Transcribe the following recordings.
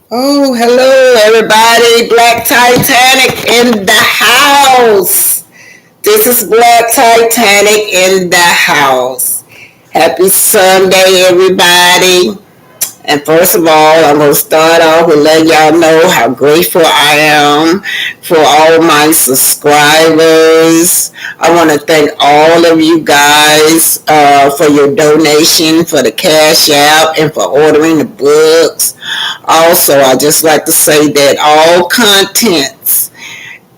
Oh, hello everybody. Black Titanic in the house. This is Black Titanic in the house. Happy Sunday, everybody. And first of all, I'm going to start off with letting y'all know how grateful I am for all my subscribers. I want to thank all of you guys for your donation for the Cash App and for ordering the books. Also, I just like to say that all contents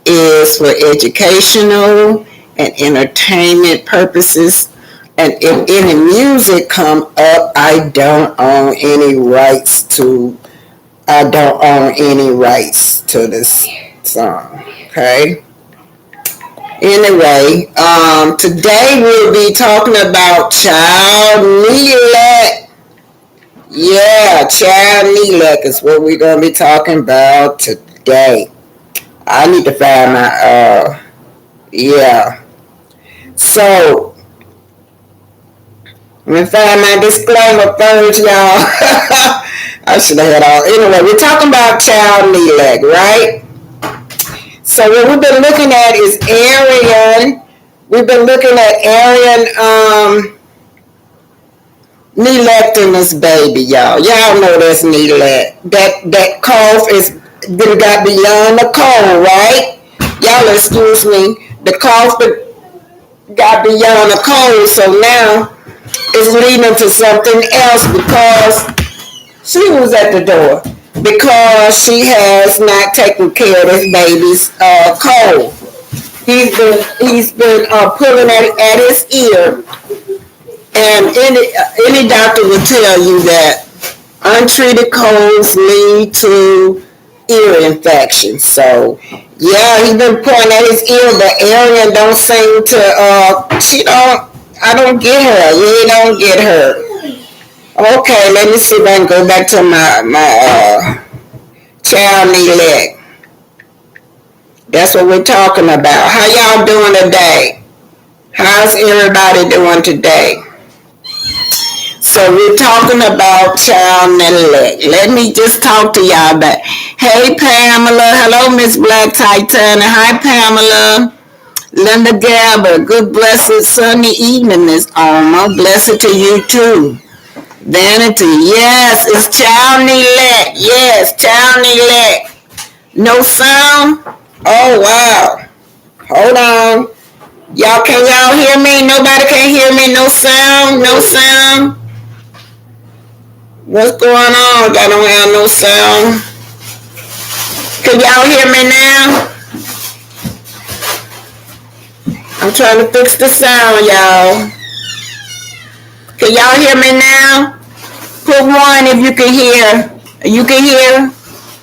is for educational and entertainment purposes. And if any music come up, I don't own any rights to this song. Okay. Anyway, today we'll be talking about child neglect. Yeah, child neglect is what we're gonna be talking about today. I need to find my yeah. So let me find my disclaimer first, y'all. I should have had all. Anyway, we're talking about child neglect, right? So what we've been looking at is Arian. We've been looking at Arian neglecting this baby, y'all. Y'all know that's neglect. That cough is got beyond the cold, right? Y'all excuse me. The cough got beyond the cold, so now it's leading to something else because she was at the door because she has not taken care of this baby's cold. He's been pulling at his ear, and any doctor will tell you that untreated colds lead to ear infection. So yeah, he's been pulling at his ear, but Arian don't seem to. I don't get her. You don't get her. Okay, let me see if I can go back to my child neglect. That's what we're talking about. How y'all doing today? How's everybody doing today? So we're talking about child neglect. Let me just talk to y'all about. Hey Pamela, hello Miss Black Titanic. Hi Pamela. Linda Gabber, good blessed Sunday evening, Miss Alma. Blessed to you too. Vanity, yes, it's child neglect. Yes, child neglect. No sound? Oh, wow. Hold on. Can y'all hear me? Nobody can hear me? No sound? No sound? What's going on? I don't have no sound. Can y'all hear me now? I'm trying to fix the sound, y'all. Can y'all hear me now? Put one if you can hear. You can hear?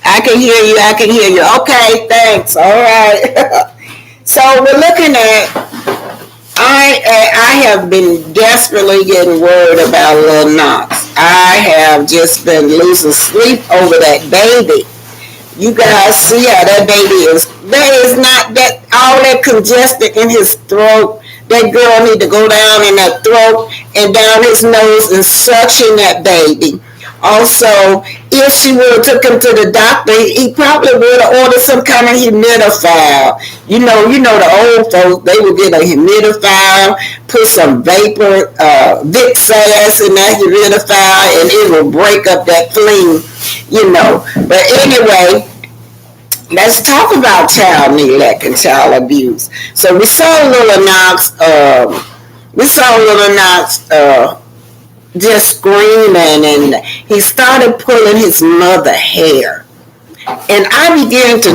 I can hear you. I can hear you. Okay, thanks. All right. So we're looking at. I have been desperately getting worried about Lil Knox. I have just been losing sleep over that baby. You guys see how that baby is. That is not that all that congested in his throat. That girl need to go down in that throat and down his nose and suction that baby. Also, if she would have took him to the doctor, he probably would have ordered some kind of humidifier. You know the old folks, they would get a humidifier, put some vapor, Vicks ass in that humidifier, and it will break up that fleam, But anyway, let's talk about child neglect and child abuse. So we saw Lil Knox. Just screaming, and he started pulling his mother hair. And I began to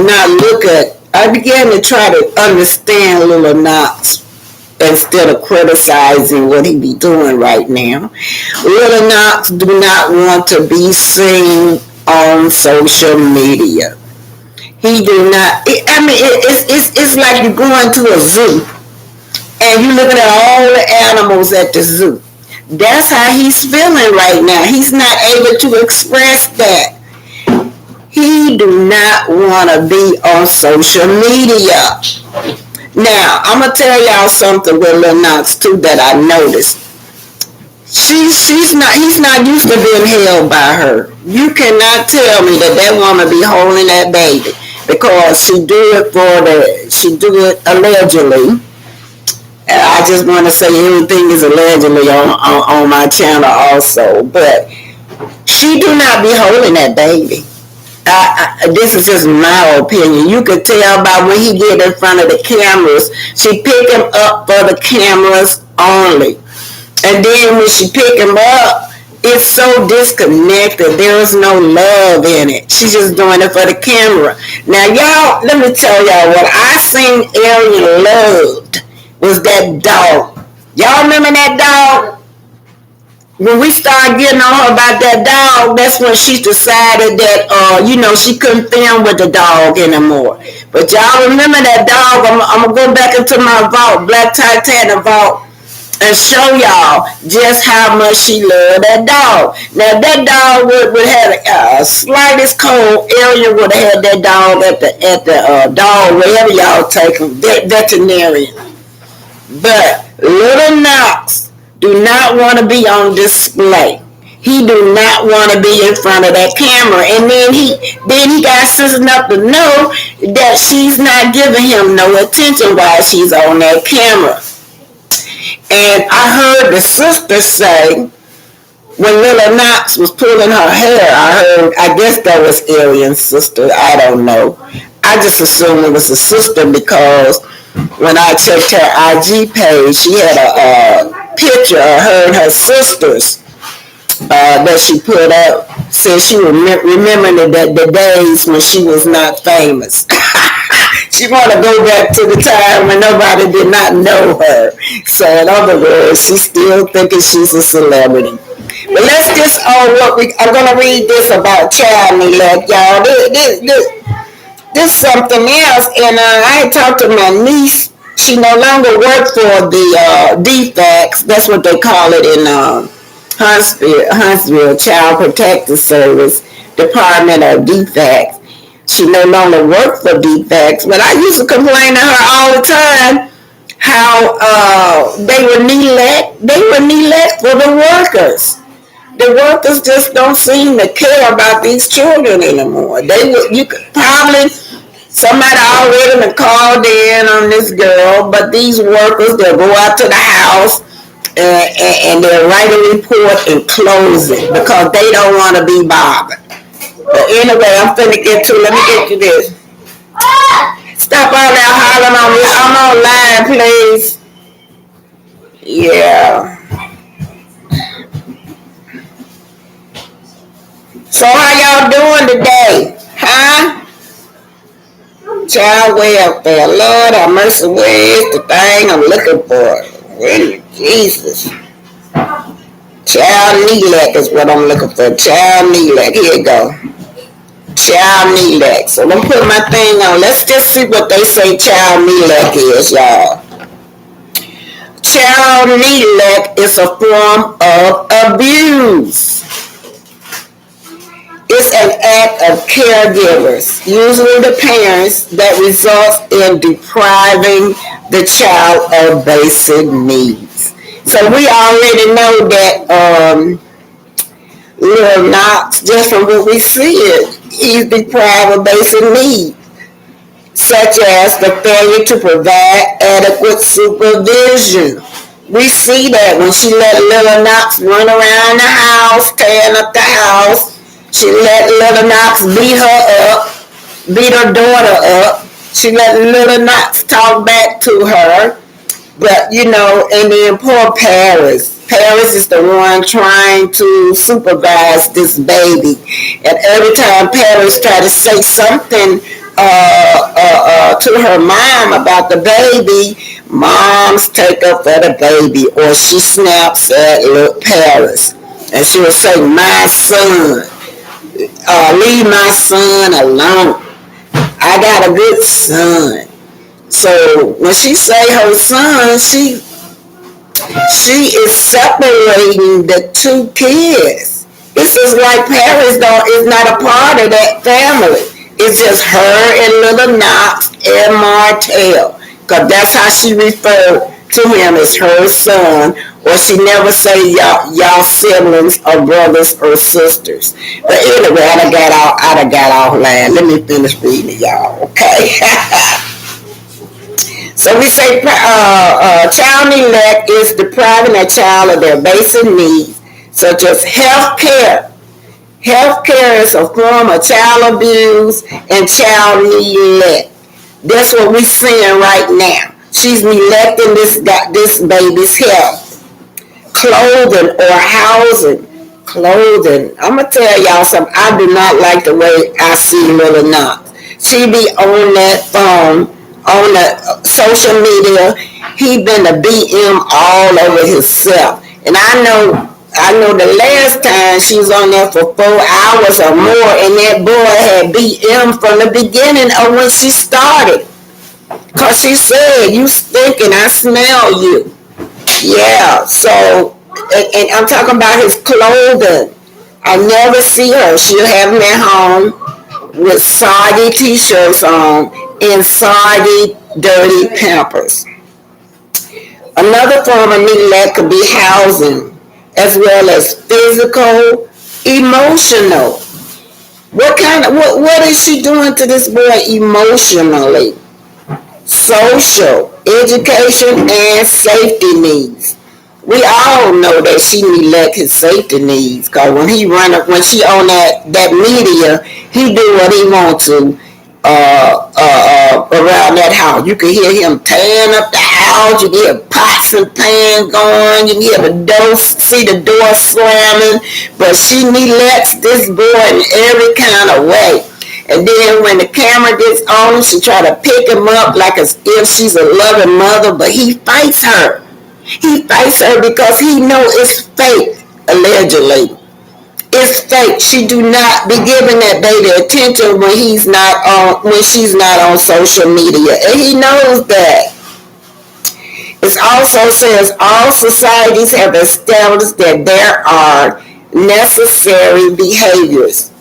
try to understand Lil Knox instead of criticizing what he be doing right now. Lil Knox do not want to be seen on social media. He do not. It's like you're going to a zoo and you're looking at all the animals at the zoo. That's how he's feeling right now. He's not able to express that. He do not want to be on social media. Now, I'm going to tell y'all something with Lil Knox too that I noticed. She's not. He's not used to being held by her. You cannot tell me that that woman be holding that baby because she do it allegedly. And I just want to say everything is allegedly on my channel also, but she do not be holding that baby. This is just my opinion. You could tell by when he get in front of the cameras, she pick him up for the cameras only. And then when she pick him up, it's so disconnected. There is no love in it. She's just doing it for the camera. Now, y'all, let me tell y'all what I seen Arian loved was that dog. Y'all remember that dog? When we started getting on her about that dog, that's when she decided that, she couldn't film with the dog anymore. But y'all remember that dog? I'm going to go back into my vault, Black Titanic vault, and show y'all just how much she loved that dog. Now, that dog would have slightest cold. Arian would have had that dog at the dog, wherever y'all take him, veterinarian. But Little Knox do not want to be on display. He do not want to be in front of that camera. And then he got sense enough to know that she's not giving him no attention while she's on that camera. And I heard the sister say, when Little Knox was pulling her hair, I guess that was Arian's sister, I don't know. I just assumed it was a sister because when I checked her IG page, she had a picture of her and her sisters that she put up. Said she remembering the days when she was not famous. She want to go back to the time when nobody did not know her. So in other words, she's still thinking she's a celebrity. But let's just I'm going to read this about child neglect, y'all. This something else, and I had talked to my niece. She no longer worked for the DFACS. That's what they call it in Huntsville Child Protective Service, Department of DFACS. She no longer worked for DFACS, but I used to complain to her all the time how they were neglect for the workers. The workers just don't seem to care about these children anymore. You could probably, somebody already called in on this girl, but these workers, they'll go out to the house and they'll write a report and close it because they don't want to be bothered. But anyway, I'm finna let me get to this. Stop all that hollering on me. I'm online, please. Yeah. So how y'all doing today? Huh? Child welfare. Lord have mercy, where is the thing I'm looking for? Really, Jesus. Child neglect is what I'm looking for. Child neglect. Here you go. Child neglect. So let me put my thing on. Let's just see what they say child neglect is, y'all. Child neglect is a form of abuse. It's an act of caregivers, usually the parents, that results in depriving the child of basic needs. So we already know that Little Knox, just from what we see it, he's deprived of basic needs, such as the failure to provide adequate supervision. We see that when she let Little Knox run around the house, tearing up the house. She let Little Knox beat her daughter up. She let Little Knox talk back to her. But, and then poor Paris. Paris is the one trying to supervise this baby. And every time Paris tries to say something to her mom about the baby, moms take up for the baby, or she snaps at little Paris. And she will say, my son. Leave my son alone. I got a good son. So when she say her son, she is separating the two kids. It's just like Paris is not a part of that family. It's just her and Little Knox and Martell, because that's how she referred to him as her son, or she never say y'all siblings or brothers or sisters. But anyway, I done got off line. Let me finish reading y'all, okay? So we say child neglect is depriving a child of their basic needs, such as health care. Health care is a form of child abuse and child neglect. That's what we're seeing right now. She's neglecting this baby's health. Clothing or housing. Clothing. I'm going to tell y'all something. I do not like the way I see little Knox. She be on that phone, on the social media. He been a BM all over himself. And I know the last time she was on there for 4 hours or more, and that boy had BM from the beginning of when she started. Because she said, you stink and I smell you. Yeah, so, and I'm talking about his clothing. I never see her. She'll have him at home with soggy t-shirts on and soggy, dirty Pampers. Another form of neglect could be housing, as well as physical, emotional. What is she doing to this boy emotionally? Social, education, and safety needs. We all know that she neglect his safety needs, because when she on that media, he do what he want to around that house. You can hear him tearing up the house. You can hear pots and pans going. You can hear see the door slamming. But she neglects this boy in every kind of way. And then when the camera gets on, she try to pick him up like as if she's a loving mother, but he fights her. He fights her because he know it's fake, allegedly. It's fake. She do not be giving that baby attention when she's not on social media. And he knows that. It also says all societies have established that there are necessary behaviors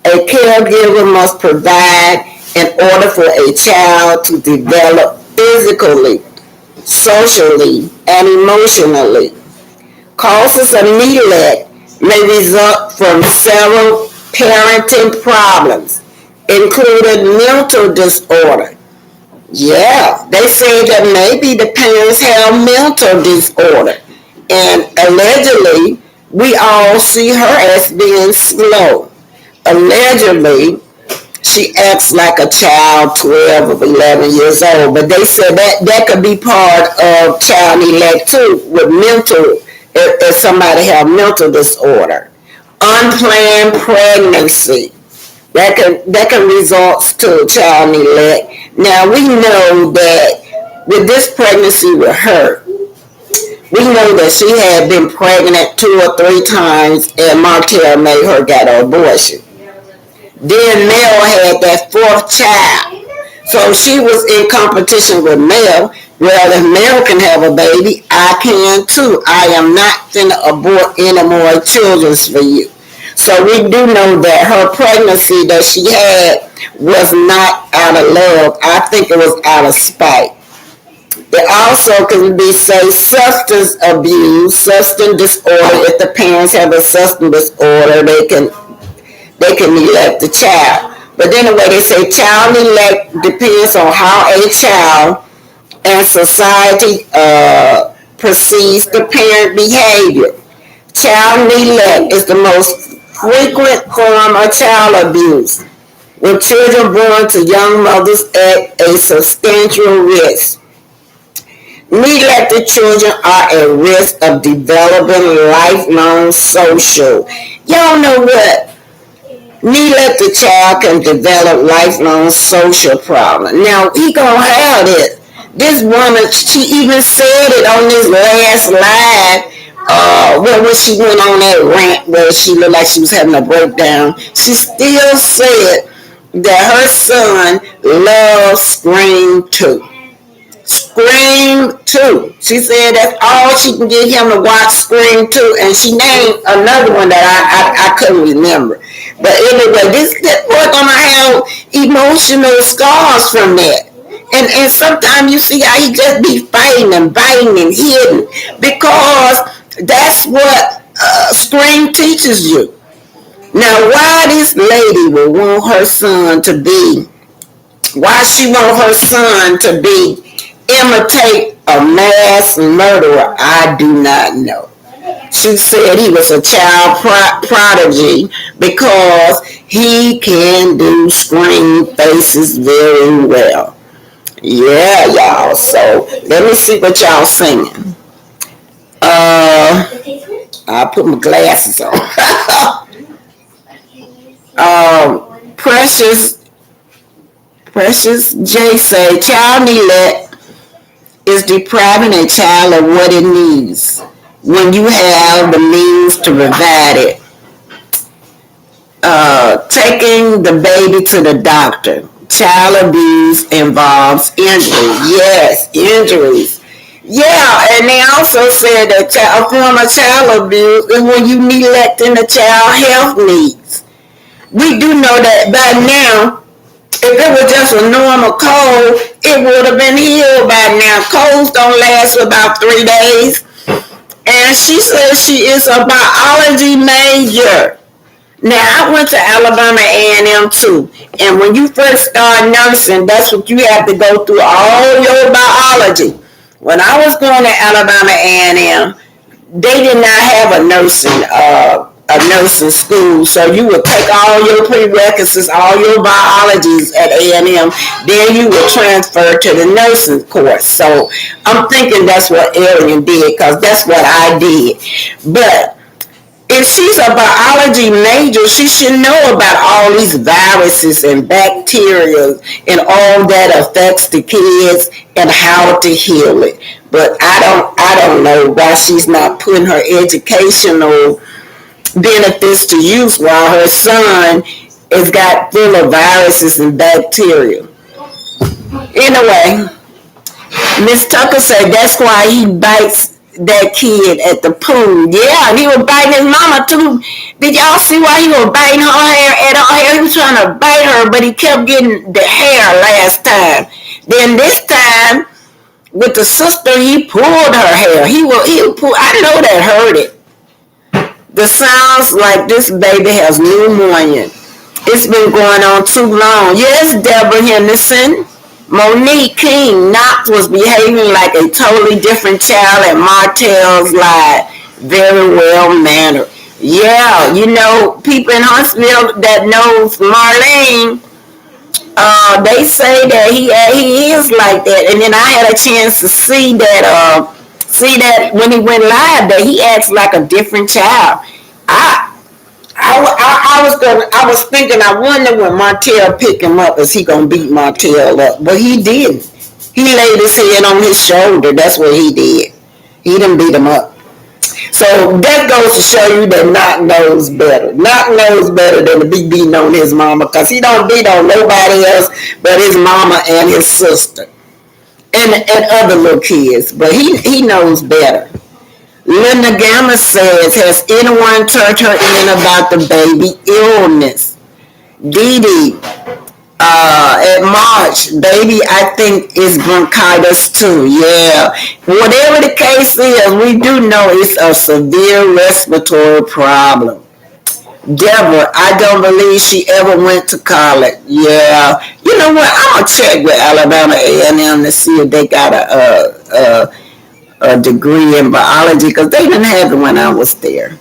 a caregiver must provide in order for a child to develop physically, socially, and emotionally. Causes of neglect may result from several parenting problems, including mental disorder. Yeah, they say that maybe the parents have mental disorder, and allegedly we all see her as being slow. Allegedly, she acts like a child 12 or 11 years old, but they said that could be part of child neglect too, with mental, if somebody have mental disorder. Unplanned pregnancy, that can result to child neglect. Now we know that with this pregnancy with her, we know that she had been pregnant 2 or 3 times, and Martell made her get an abortion. Then Mel had that 4th child. So she was in competition with Mel. Well, if Mel can have a baby, I can too. I am not finna abort any more children for you. So we do know that her pregnancy that she had was not out of love. I think it was out of spite. It also can be, say, substance abuse, substance disorder. If the parents have a substance disorder, they can neglect the child. But then the way they say child neglect depends on how a child and society perceives the parent behavior. Child neglect is the most frequent form of child abuse, when children born to young mothers at a substantial risk. Neglected children are at risk of developing lifelong social. Y'all know what? Neglected child can develop lifelong social problems. Now, he gonna have it. This woman, she even said it on this last live, when she went on that rant where she looked like she was having a breakdown. She still said that her son loves Scream 2. Scream 2. She said that's all she can get him to watch, Scream 2, and she named another one that I couldn't remember. But anyway, this boy gonna have emotional scars from that. And sometimes you see how he just be fighting and biting and hitting because that's what screen teaches you. Now, why this lady would want her son to be, why she want her son to be imitate a mass murderer, I do not know. She said he was a child prodigy because he can do screen faces very well. Yeah, y'all. So let me see what y'all singing. I put my glasses on. Precious J say child neglect is depriving a child of what it needs when you have the means to provide it. Taking the baby to the doctor. Child abuse involves injury. Yes, injuries. Yeah, and they also said that a form of child abuse is when you neglecting the child health needs. We do know that by now, if it was just a normal cold, it would have been healed by now. Colds don't last for about 3 days. And she says she is a biology major. Now, I went to Alabama A&M too. And when you first start nursing, that's what you have to go through all your biology. When I was going to Alabama A&M, they did not have a nursing school, so you would take all your prerequisites, all your biologies at A&M, then you would transfer to the nursing course. So I'm thinking that's what Arian did, because that's what I did. But if she's a biology major, she should know about all these viruses and bacteria and all that affects the kids and how to heal it. But I don't know why she's not putting her educational benefits to use while her son is got full of viruses and bacteria. Anyway, Miss Tucker said that's why he bites that kid at the pool. Yeah, and he was biting his mama too. Did y'all see why he was biting her hair at her hair? He was trying to bite her, but he kept getting the hair last time. Then this time with the sister, he pulled her hair. He pull. I know that hurt it. The sounds like this baby has pneumonia. It's been going on too long. Yes, Deborah Henderson. Monique King Knox was behaving like a totally different child at Martell's live. Very well mannered. Yeah, you know, people in Huntsville that knows Marlene, they say that he is like that. And then I had a chance to see that when he went live that he acts like a different child. I was thinking, I wonder when Martell picked him up, is he gonna beat Martell up? But he didn't. He laid his head on his shoulder. That's what he did. He didn't beat him up. So that goes to show you that Knock knows better. Knock knows better than to be beating on his mama, because he don't beat on nobody else but his mama and his sister and other little kids. But he knows better. Linda Gamma says, has anyone turned her in about the baby illness? Dee Dee, at March, baby, I think is bronchitis too. Yeah. Whatever the case is, we do know it's a severe respiratory problem. Deborah, I don't believe she ever went to college. Yeah. You know what? I'm going to check with Alabama A&M to see if they got a degree in biology, because they didn't have it when I was there.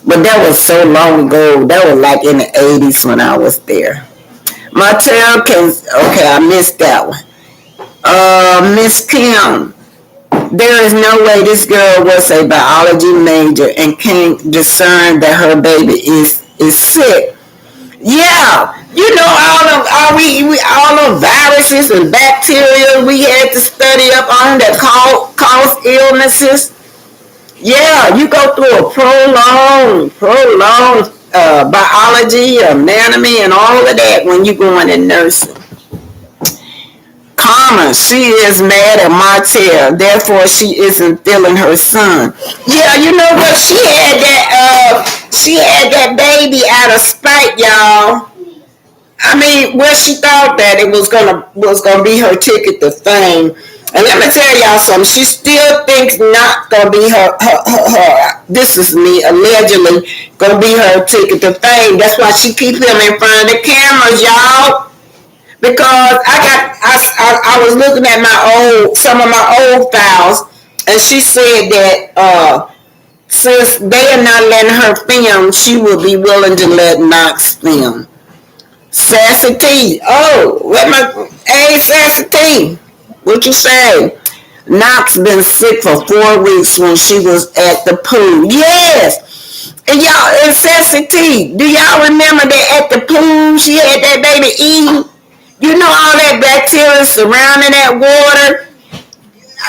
But that was so long ago. That was like in the 80s when I was there. Martell okay, I missed that one. Miss Kim, there is no way this girl was a biology major and can't discern that her baby is sick. Yeah, you know all the viruses and bacteria we had to study up on that cause illnesses. Yeah, you go through a prolonged biology, anatomy, and all of that when you going in nursing. Karma, she is mad at Martell, therefore she isn't feeling her son. Yeah, you know what? She had that baby out of spite, y'all. I mean, well, she thought that it was gonna be her ticket to fame. And let me tell y'all something. She still thinks not gonna be her. This is me allegedly gonna be her ticket to fame. That's why she keep him in front of the cameras, y'all. Because I was looking at some of my old files, and she said that since they are not letting her film, she will be willing to let Knox film. Sassy T. Oh, hey, Sassy T. What you say? Knox been sick for 4 weeks when she was at the pool. Yes. And y'all, Sassy T. Do y'all remember that at the pool she had that baby eating? You know all that bacteria surrounding that water?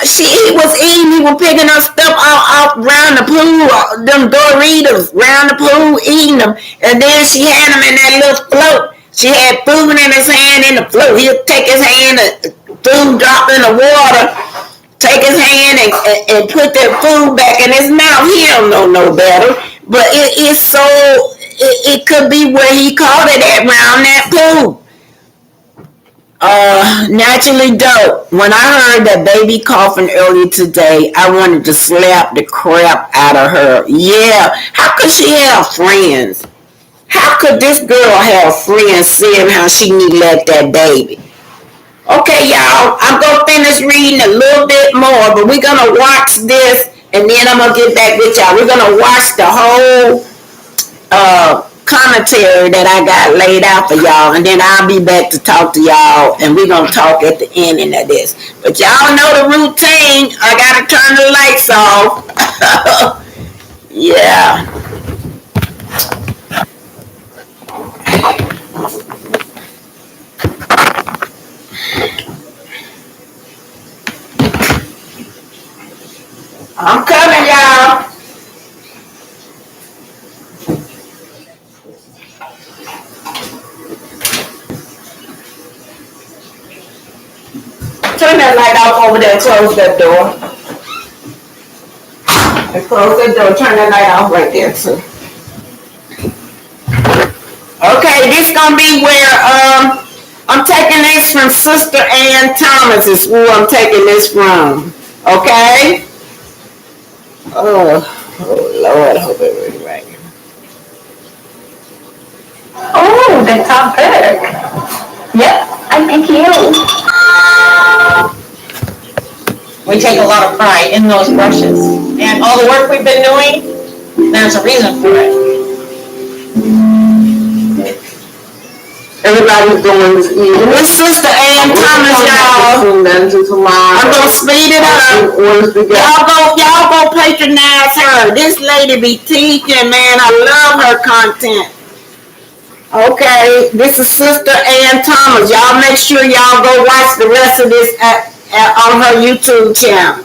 He was eating, he was picking up stuff off around the pool, them Doritos around the pool, eating them. And then she had him in that little float. She had food in his hand in the float. He'll take his hand, and food drop in the water, take his hand and put that food back in his mouth. He don't know no better. But it could be where he caught it at around that pool. Naturally dope. When I heard that baby coughing earlier today, I wanted to slap the crap out of her. Yeah, how could she have friends? How could this girl have friends seeing how she neglected that baby? Okay, y'all, I'm going to finish reading a little bit more, but we're going to watch this, and then I'm going to get back with y'all. We're going to watch the whole commentary that I got laid out for y'all, and then I'll be back to talk to y'all, and we're going to talk at the ending of this. But y'all know the routine. I got to turn the lights off. Yeah. I'm coming, y'all. Turn that light off over there and close that door. And close that door. Turn that light off right there, too. Okay, this gonna be where I'm taking this from Sister Ann Thomas is who I'm taking this from. Okay? Oh Lord, I hope it was right. Oh, the top pick. Yep, I pick you. We take a lot of pride in those brushes. And all the work we've been doing, there's a reason for it. Everybody's doing this evening. This Sister Ann Thomas, y'all. I'm gonna speed it up. Y'all go patronize her. This lady be teaching, man. I love her content. Okay, this is Sister Ann Thomas. Y'all make sure y'all go watch the rest of this on her YouTube channel.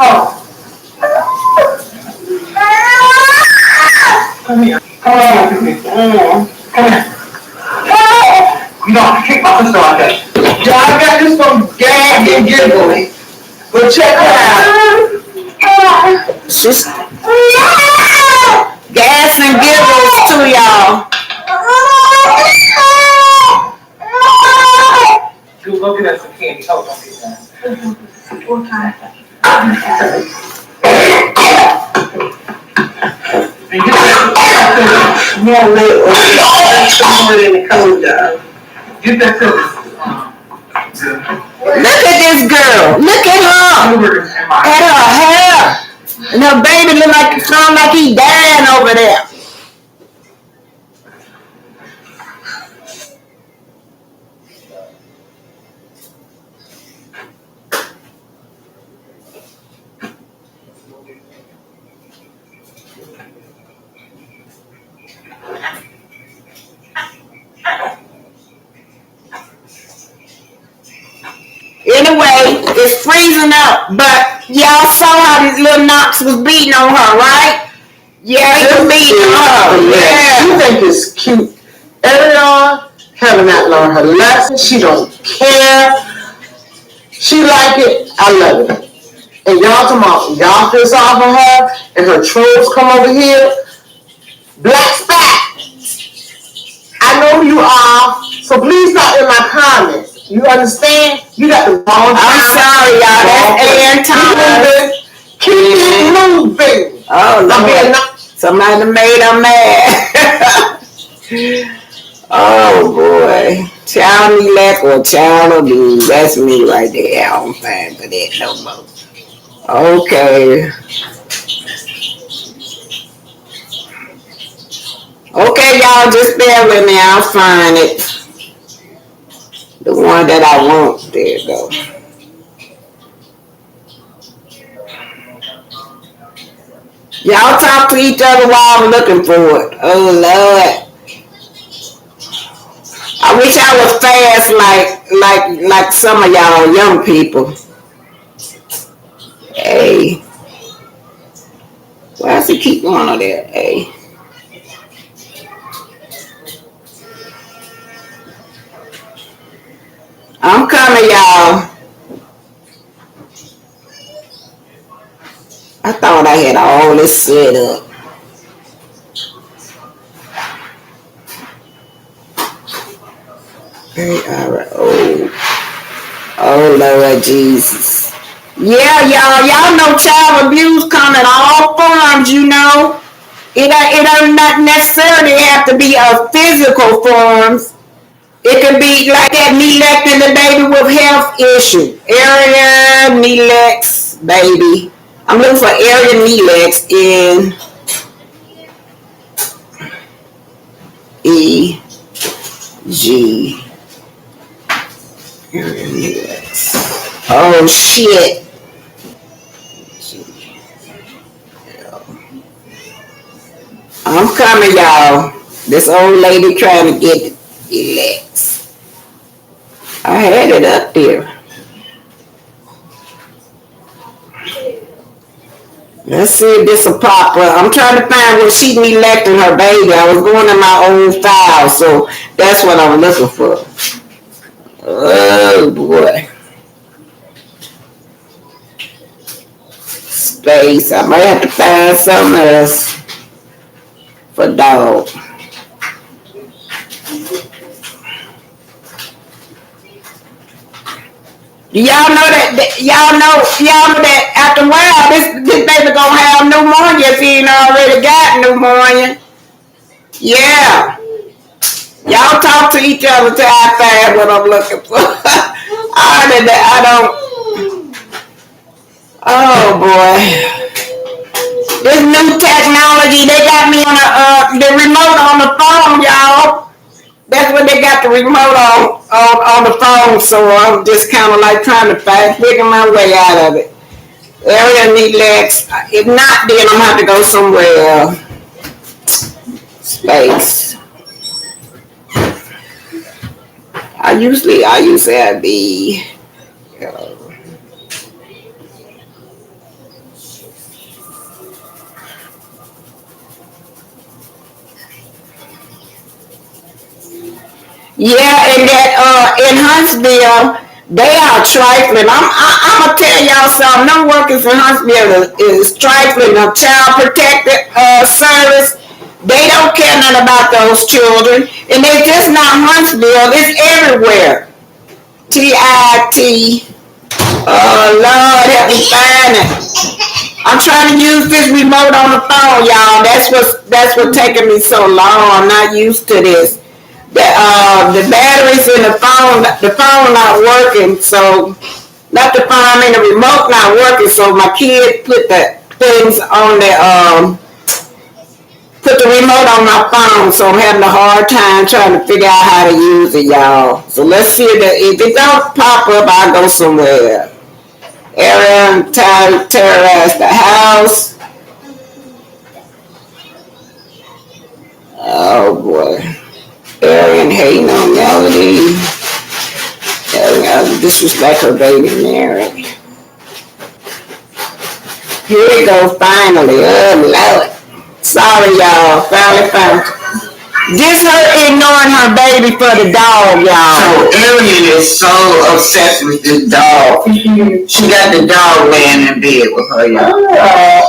Oh. Come here. Come on. Come here. No, kick my sister out there. Y'all got this from Gag and Giggle. But check her out. She's gas and giggles too, y'all. You looking at some candy. Hold on. What kind? More late or in the code, y'all. Get that Look at this girl. Look at her. At her hair. And her baby look like sound like he dying over there. Anyway, it's freezing up, but y'all saw how this little Knox was beating on her, right? Yeah, he was beating on her. Yeah. You think it's cute. Ariel having not learned her lesson. She don't care. She like it. I love it. and y'all talking about y'all piss off of her, and her trolls come over here. Black Spot, I know who you are, so please stop in my comments. You understand? You got the wrong. I'm sorry, y'all. That's Ann Thomas. Keep it moving. Oh, Lord. Somebody made her mad. Oh, boy. Child neglect or child abuse. That's me right there. I don't find for that no more. Okay. Okay, y'all, just bear with me. I'll find it. The one that I want. There you go. Y'all talk to each other while I'm looking for it. Oh, Lord. I wish I was fast like some of y'all young people. Hey. Why does it keep going on there? Hey. I'm coming, y'all. I thought I had all this set up. Hey, all right. Oh, Lord Jesus. Yeah, y'all know child abuse come in all forms, you know. It don't not necessarily have to be a physical forms. It could be like that neglecting the baby with health issue. Area neglects baby. I'm looking for area neglects in E.G. Area neglects. Oh, shit. I'm coming, y'all. This old lady trying to get elects. I had it up there. Let's see if this will pop up. I'm trying to find where she neglecting her baby. I was going in my old file, so that's what I'm looking for. Oh, boy. Space. I might have to find something else for dog. Y'all know that after a while this baby gonna have pneumonia if he ain't already got pneumonia. Yeah. Y'all talk to each other till I find what I'm looking for. I don't. Oh boy. This new technology, they got me on the remote on the phone, y'all. That's what they got the remote on the phone, so I'm just kind of like trying to figure my way out of it. Area neglects. If not, then I'm gonna have to go somewhere. Space. I usually have the. Yeah, and that in Huntsville, they are trifling. I'm gonna tell y'all something. Them workers in Huntsville is trifling. The child protective service, they don't care nothing about those children, and it's just not Huntsville. It's everywhere. TIT. Oh Lord, help me find it. I'm trying to use this remote on the phone, y'all. That's what's taking me so long. I'm not used to this. The batteries in the phone not working, so not the phone, I mean the remote not working, so my kid put the things on put the remote on my phone, so I'm having a hard time trying to figure out how to use it, y'all. So let's see if it don't pop up, I'll go somewhere. Aaron terrorized the house. Oh boy. Aaron hating on Melody. Aaron disrespect her baby Mary. Here we go, finally. Oh Lord. Sorry y'all, finally found it. This her ignoring her baby for the dog, y'all. So Arian is so obsessed with this dog. She got the dog laying in bed with her, y'all.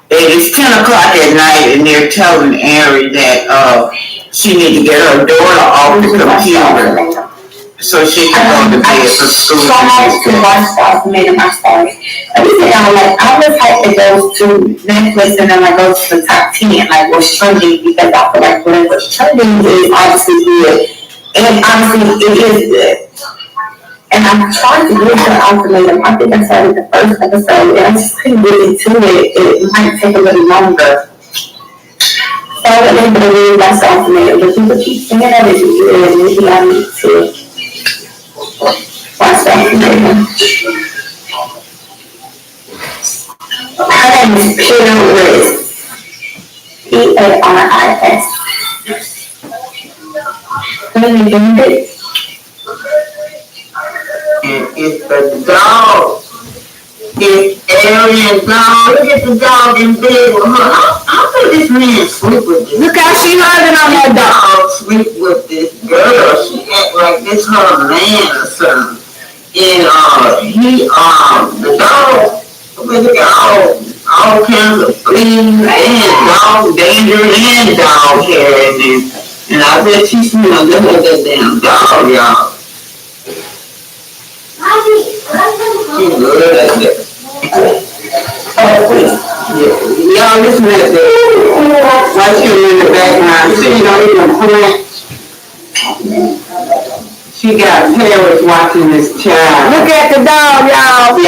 It's 10 o'clock at night and they're telling Ari that she need to get her daughter off the computer so she can go to bed for school. So much to watch stuff made in my stories. Let me say, I always hope it goes to Netflix and then like goes to the top 10, like what's trending, because I feel like what's trending is obviously good. And honestly, it is good. And I'm trying to get to Ultimatum. I think I started the first episode and I just couldn't get into it. It might take a little longer. So I didn't believe that's Ultimatum. But people keep saying that it's good and maybe I need to watch Ultimatum. Her name is Paris. Paris. When you doing it? And it's the dog. It's Arian's dog. Look at the dog in bed with her. How could this man sleep with this? Look how she hugging on that dog. Dog sleep with this girl. She act like this her man or something. And the dog, look at all kinds of fleas and dog danger and dog hair in there. And I bet she smells that damn dog, y'all. She good at that. Y'all listen at that. Watch him in the background. See, you don't even plant. She got Paris watching this child. Look at the dog, y'all.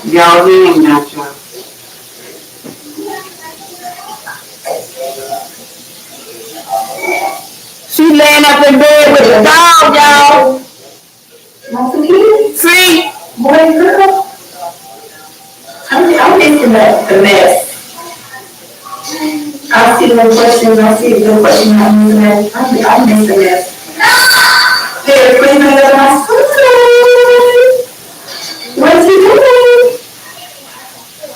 Y'all, he ain't not y'all. She laying up in bed with the dog, y'all. See? Boy and girl. I'm missing the mess. I see no questions. I see no questions. I'm missing the mess. They're cleaning up my suitcase. What's he doing?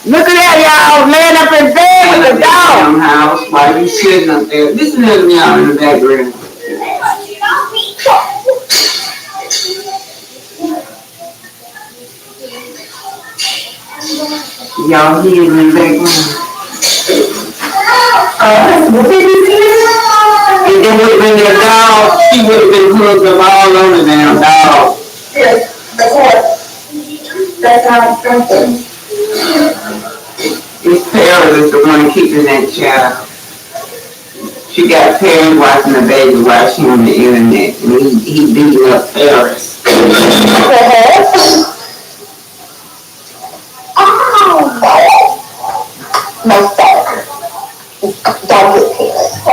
Look at that, y'all. Laying up in bed with the dog. House while you sitting up there. Listen to them y'all in the background. Y'all hear in the background. And then when the dog, she would have been hooked up all on the damn dog. Yes, that's not something. This Paris is the one keeping that child. She got Paris watching the baby while she on the internet, and he beating up Paris. No, don't get Paris.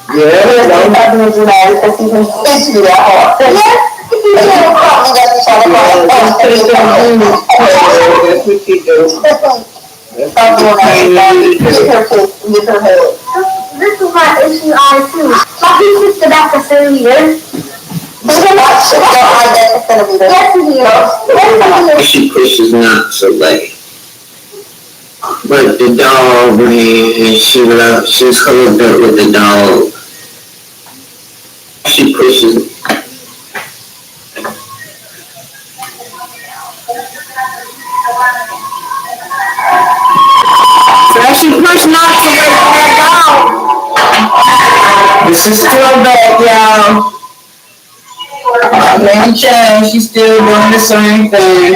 Yeah, Don't have me do that because he was into that hard. Yes, he probably got the child. That's what she do. Stop doing that. Get her head. This is my issue too. My piece is the back of centimeters. Yes, it is. She pushes not so late. But the dog, man, she's hooked up with the dog. She pushes. So she pushed not to wait for that dog. This is still back, y'all. Ain't changed. She's still doing the same thing.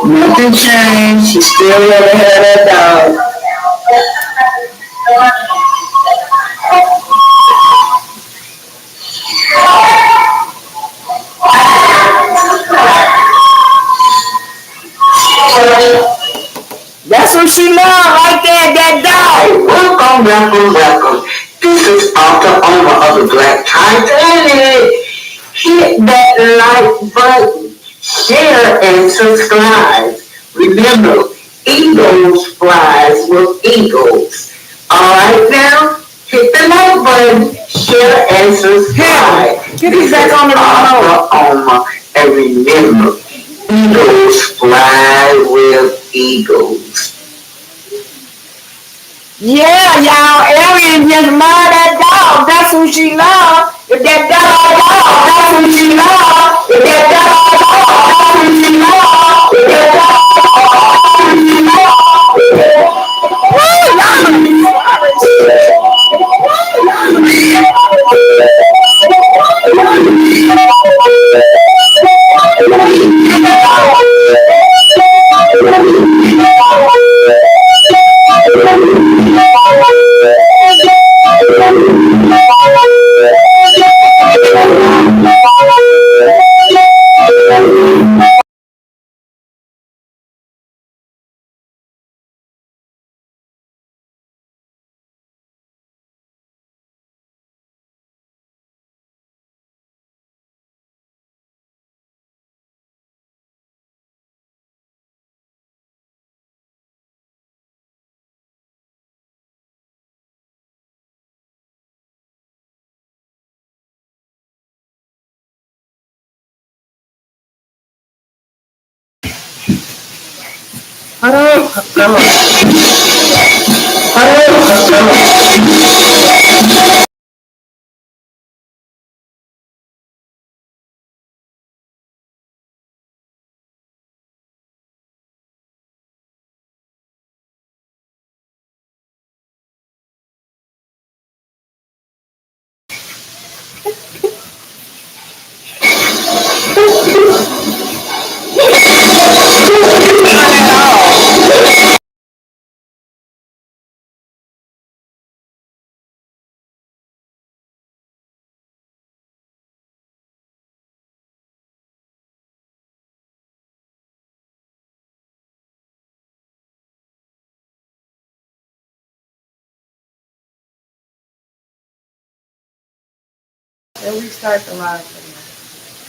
Nothing changed. She still never had that dog. That's what she loved right there, that dog. Welcome. This is Arthur, owner of the Black Titanic. Hit that like button, share and subscribe. Remember, eagles flies with eagles. Alright now, hit the like button, share answers high. Get these back on the remote. And remember, eagles fly with eagles. Yeah, y'all, Arian just love that dog. That's who she love. If that dog, that's who she love. If that dog, that's who she love. If that dog, that's who she love. Woo,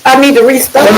I need to restart.